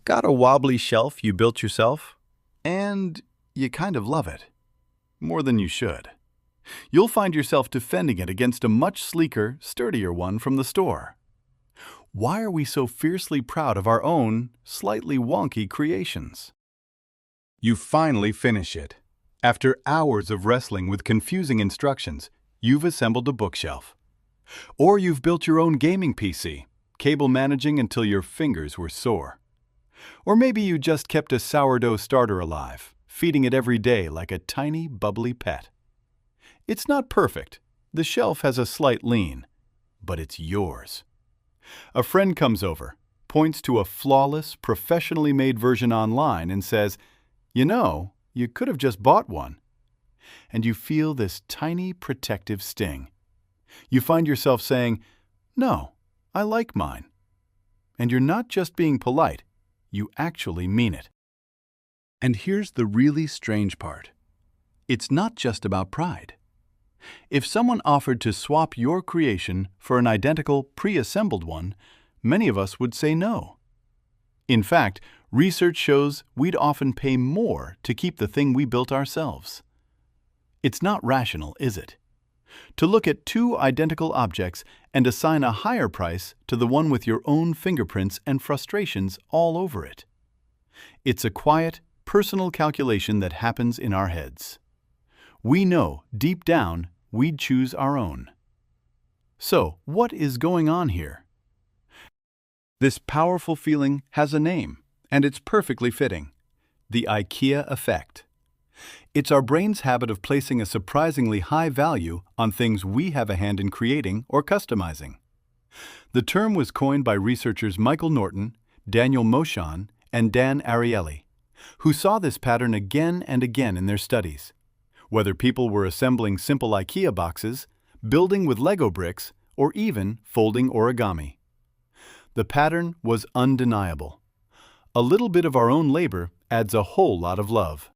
Got a wobbly shelf you built yourself? And you kind of love it. More than you should. You'll find yourself defending it against a much sleeker, sturdier one from the store. Why are we so fiercely proud of our own, slightly wonky creations? You finally finish it. After hours of wrestling with confusing instructions, you've assembled a bookshelf. Or you've built your own gaming PC, cable managing until your fingers were sore. Or maybe you just kept a sourdough starter alive, feeding it every day like a tiny, bubbly pet. It's not perfect. The shelf has a slight lean, but it's yours. A friend comes over, points to a flawless, professionally made version online and says, "You know, you could have just bought one." And you feel this tiny protective sting. You find yourself saying, "No, I like mine." And you're not just being polite, you actually mean it. And here's the really strange part. It's not just about pride. If someone offered to swap your creation for an identical, pre-assembled one, many of us would say no. In fact, research shows we'd often pay more to keep the thing we built ourselves. It's not rational, is it? To look at two identical objects and assign a higher price to the one with your own fingerprints and frustrations all over it. It's a quiet, personal calculation that happens in our heads. We know, deep down, we'd choose our own. So, what is going on here? This powerful feeling has a name, and it's perfectly fitting: the IKEA effect. It's our brain's habit of placing a surprisingly high value on things we have a hand in creating or customizing. The term was coined by researchers Michael Norton, Daniel Moshon, and Dan Ariely, who saw this pattern again and again in their studies. Whether people were assembling simple IKEA boxes, building with Lego bricks, or even folding origami. The pattern was undeniable. A little bit of our own labor adds a whole lot of love.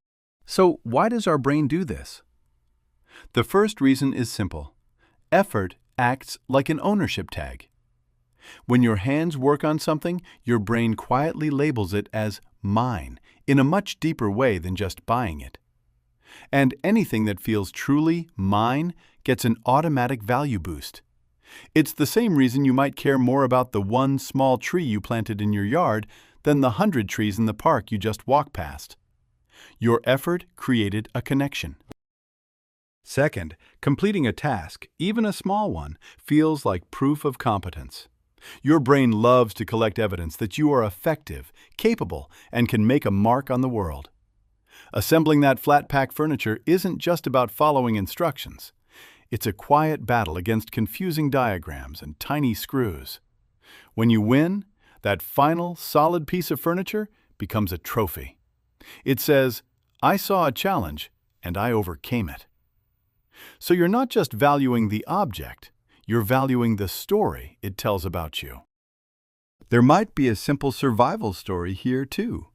So why does our brain do this? The first reason is simple. Effort acts like an ownership tag. When your hands work on something, your brain quietly labels it as mine in a much deeper way than just buying it. And anything that feels truly mine gets an automatic value boost. It's the same reason you might care more about the one small tree you planted in your yard than the 100 trees in the park you just walked past. Your effort created a connection. Second, completing a task, even a small one, feels like proof of competence. Your brain loves to collect evidence that you are effective, capable, and can make a mark on the world. Assembling that flat-pack furniture isn't just about following instructions. It's a quiet battle against confusing diagrams and tiny screws. When you win, that final, solid piece of furniture becomes a trophy. It says, "I saw a challenge, and I overcame it." So you're not just valuing the object, you're valuing the story it tells about you. There might be a simple survival story here, too.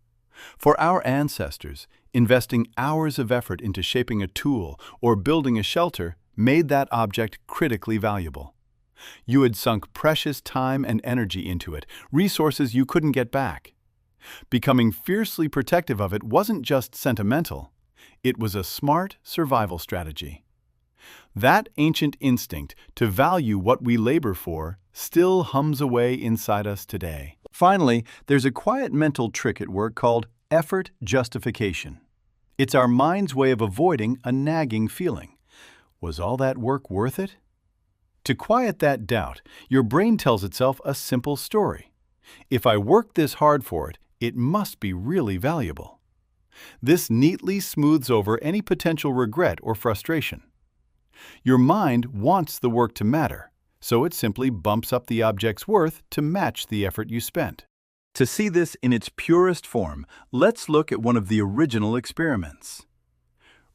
For our ancestors, investing hours of effort into shaping a tool or building a shelter made that object critically valuable. You had sunk precious time and energy into it, resources you couldn't get back. Becoming fiercely protective of it wasn't just sentimental, it was a smart survival strategy. That ancient instinct to value what we labor for still hums away inside us today. Finally, there's a quiet mental trick at work called effort justification. It's our mind's way of avoiding a nagging feeling. Was all that work worth it? To quiet that doubt, your brain tells itself a simple story. If I worked this hard for it, it must be really valuable. This neatly smooths over any potential regret or frustration. Your mind wants the work to matter, so it simply bumps up the object's worth to match the effort you spent. To see this in its purest form, let's look at one of the original experiments.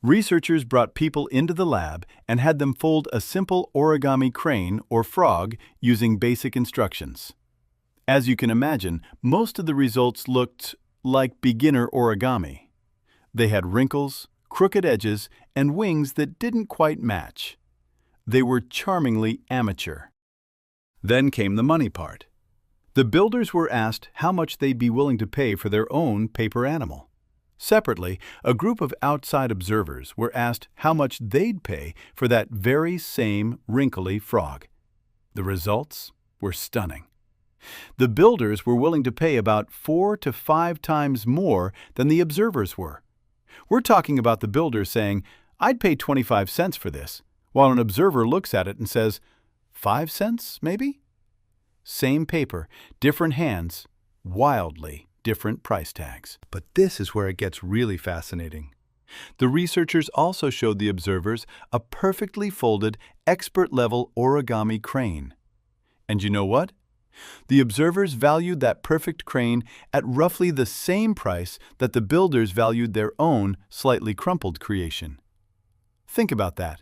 Researchers brought people into the lab and had them fold a simple origami crane or frog using basic instructions. As you can imagine, most of the results looked like beginner origami. They had wrinkles, crooked edges, and wings that didn't quite match. They were charmingly amateur. Then came the money part. The builders were asked how much they'd be willing to pay for their own paper animal. Separately, a group of outside observers were asked how much they'd pay for that very same wrinkly frog. The results were stunning. The builders were willing to pay about 4 to 5 times more than the observers were. We're talking about the builder saying, "I'd pay 25 cents for this," while an observer looks at it and says, "5 cents, maybe?" Same paper, different hands, wildly different price tags. But this is where it gets really fascinating. The researchers also showed the observers a perfectly folded, expert-level origami crane. And you know what? The observers valued that perfect crane at roughly the same price that the builders valued their own slightly crumpled creation. Think about that.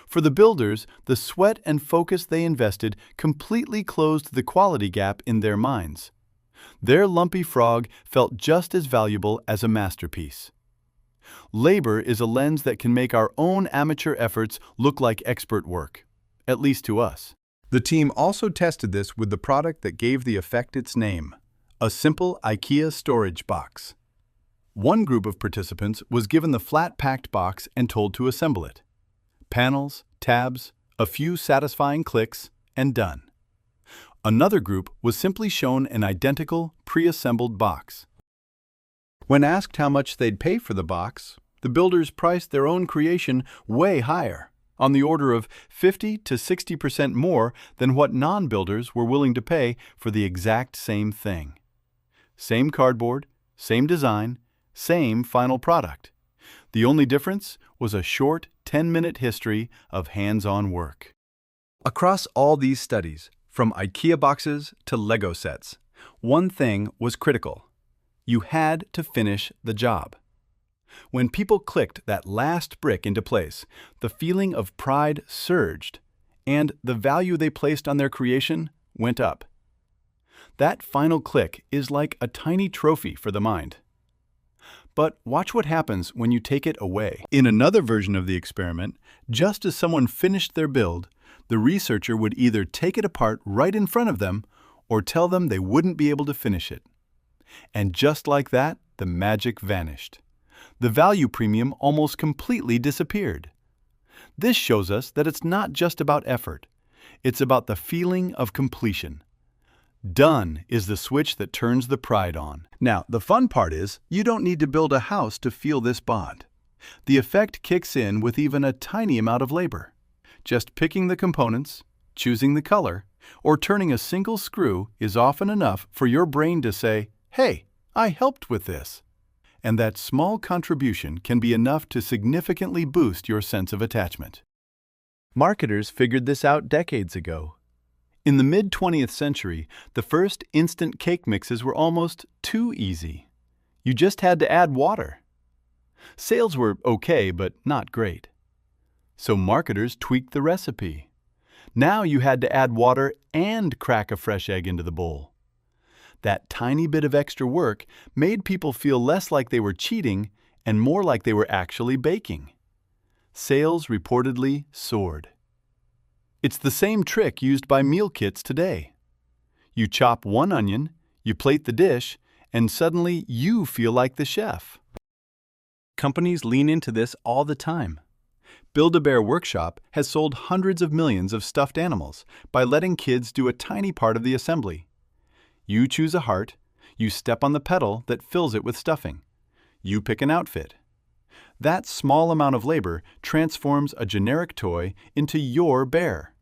For the builders, the sweat and focus they invested completely closed the quality gap in their minds. Their lumpy frog felt just as valuable as a masterpiece. Labor is a lens that can make our own amateur efforts look like expert work, at least to us. The team also tested this with the product that gave the effect its name, a simple IKEA storage box. One group of participants was given the flat-packed box and told to assemble it. Panels, tabs, a few satisfying clicks, and done. Another group was simply shown an identical, pre-assembled box. When asked how much they'd pay for the box, the builders priced their own creation way higher, on the order of 50 to 60% more than what non-builders were willing to pay for the exact same thing. Same cardboard, same design, same final product. The only difference was a short 10-minute history of hands-on work. Across all these studies, from IKEA boxes to Lego sets, one thing was critical. You had to finish the job. When people clicked that last brick into place, the feeling of pride surged, and the value they placed on their creation went up. That final click is like a tiny trophy for the mind. But watch what happens when you take it away. In another version of the experiment, just as someone finished their build, the researcher would either take it apart right in front of them or tell them they wouldn't be able to finish it. And just like that, the magic vanished. The value premium almost completely disappeared. This shows us that it's not just about effort. It's about the feeling of completion. Done is the switch that turns the pride on. Now, the fun part is, you don't need to build a house to feel this bond. The effect kicks in with even a tiny amount of labor. Just picking the components, choosing the color, or turning a single screw is often enough for your brain to say, "Hey, I helped with this." And that small contribution can be enough to significantly boost your sense of attachment. Marketers figured this out decades ago. In the mid-20th century, the first instant cake mixes were almost too easy. You just had to add water. Sales were okay, but not great. So marketers tweaked the recipe. Now you had to add water and crack a fresh egg into the bowl. That tiny bit of extra work made people feel less like they were cheating and more like they were actually baking. Sales reportedly soared. It's the same trick used by meal kits today. You chop one onion, you plate the dish, and suddenly you feel like the chef. Companies lean into this all the time. Build-A-Bear Workshop has sold hundreds of millions of stuffed animals by letting kids do a tiny part of the assembly. You choose a heart, you step on the pedal that fills it with stuffing. You pick an outfit. That small amount of labor transforms a generic toy into your bear.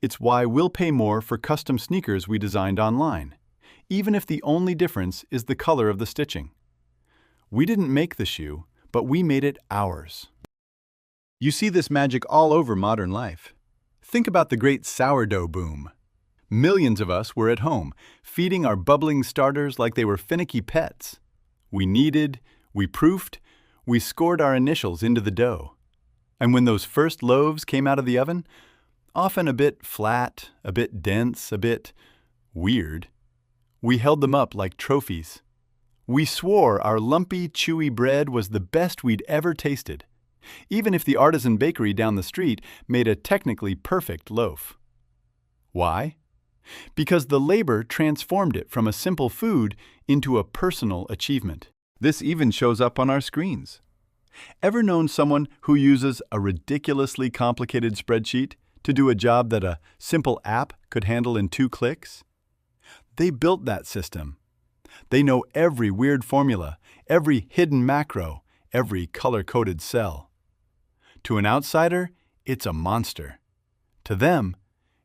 It's why we'll pay more for custom sneakers we designed online, even if the only difference is the color of the stitching. We didn't make the shoe, but we made it ours. You see this magic all over modern life. Think about the great sourdough boom. Millions of us were at home, feeding our bubbling starters like they were finicky pets. We kneaded, we proofed, we scored our initials into the dough. And when those first loaves came out of the oven, often a bit flat, a bit dense, a bit weird, we held them up like trophies. We swore our lumpy, chewy bread was the best we'd ever tasted, even if the artisan bakery down the street made a technically perfect loaf. Why? because the labor transformed it from a simple food into a personal achievement. This even shows up on our screens. Ever known someone who uses a ridiculously complicated spreadsheet to do a job that a simple app could handle in 2 clicks? They built that system. They know every weird formula, every hidden macro, every color-coded cell. To an outsider, it's a monster. To them,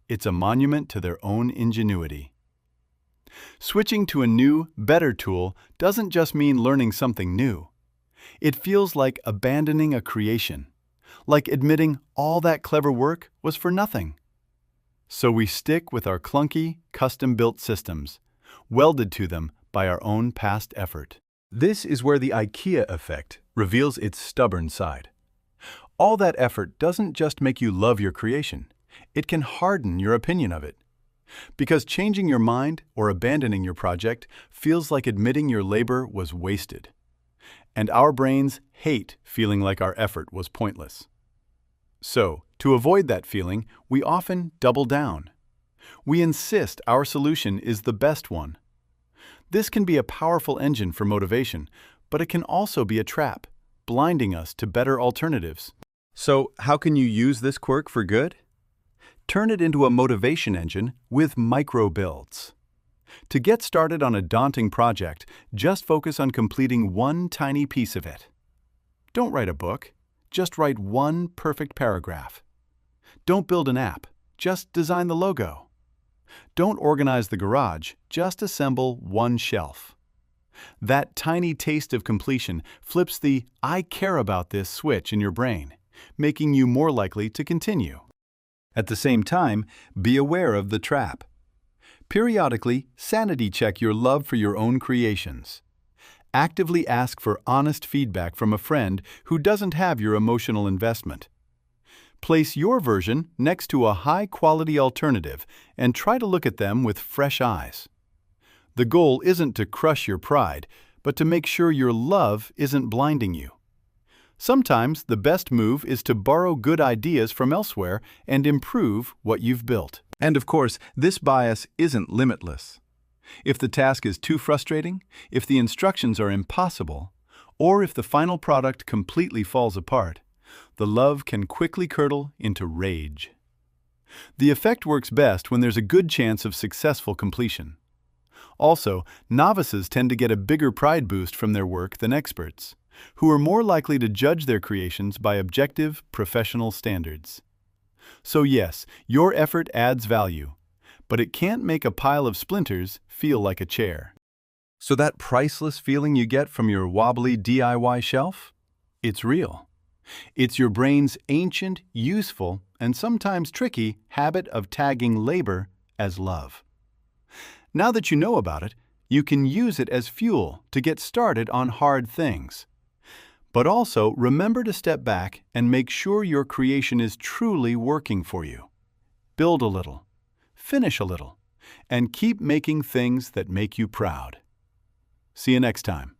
it's a monument to their own ingenuity. Switching to a new, better tool doesn't just mean learning something new. It feels like abandoning a creation, like admitting all that clever work was for nothing. So we stick with our clunky, custom-built systems, welded to them by our own past effort. This is where the IKEA effect reveals its stubborn side. All that effort doesn't just make you love your creation, it can harden your opinion of it. Because changing your mind or abandoning your project feels like admitting your labor was wasted. And our brains hate feeling like our effort was pointless. So, to avoid that feeling, we often double down. We insist our solution is the best one. This can be a powerful engine for motivation, but it can also be a trap, blinding us to better alternatives. So, how can you use this quirk for good? Turn it into a motivation engine with micro-builds. To get started on a daunting project, just focus on completing one tiny piece of it. Don't write a book, just write one perfect paragraph. Don't build an app, just design the logo. Don't organize the garage, just assemble one shelf. That tiny taste of completion flips the "I care about this" switch in your brain, making you more likely to continue. At the same time, be aware of the trap. Periodically, sanity check your love for your own creations. Actively ask for honest feedback from a friend who doesn't have your emotional investment. Place your version next to a high-quality alternative and try to look at them with fresh eyes. The goal isn't to crush your pride, but to make sure your love isn't blinding you. Sometimes the best move is to borrow good ideas from elsewhere and improve what you've built. And of course, this bias isn't limitless. If the task is too frustrating, if the instructions are impossible, or if the final product completely falls apart, the love can quickly curdle into rage. The effect works best when there's a good chance of successful completion. Also, novices tend to get a bigger pride boost from their work than experts, who are more likely to judge their creations by objective, professional standards. So yes, your effort adds value, but it can't make a pile of splinters feel like a chair. So that priceless feeling you get from your wobbly DIY shelf? It's real. It's your brain's ancient, useful, and sometimes tricky habit of tagging labor as love. Now that you know about it, you can use it as fuel to get started on hard things. But also remember to step back and make sure your creation is truly working for you. Build a little, finish a little, and keep making things that make you proud. See you next time.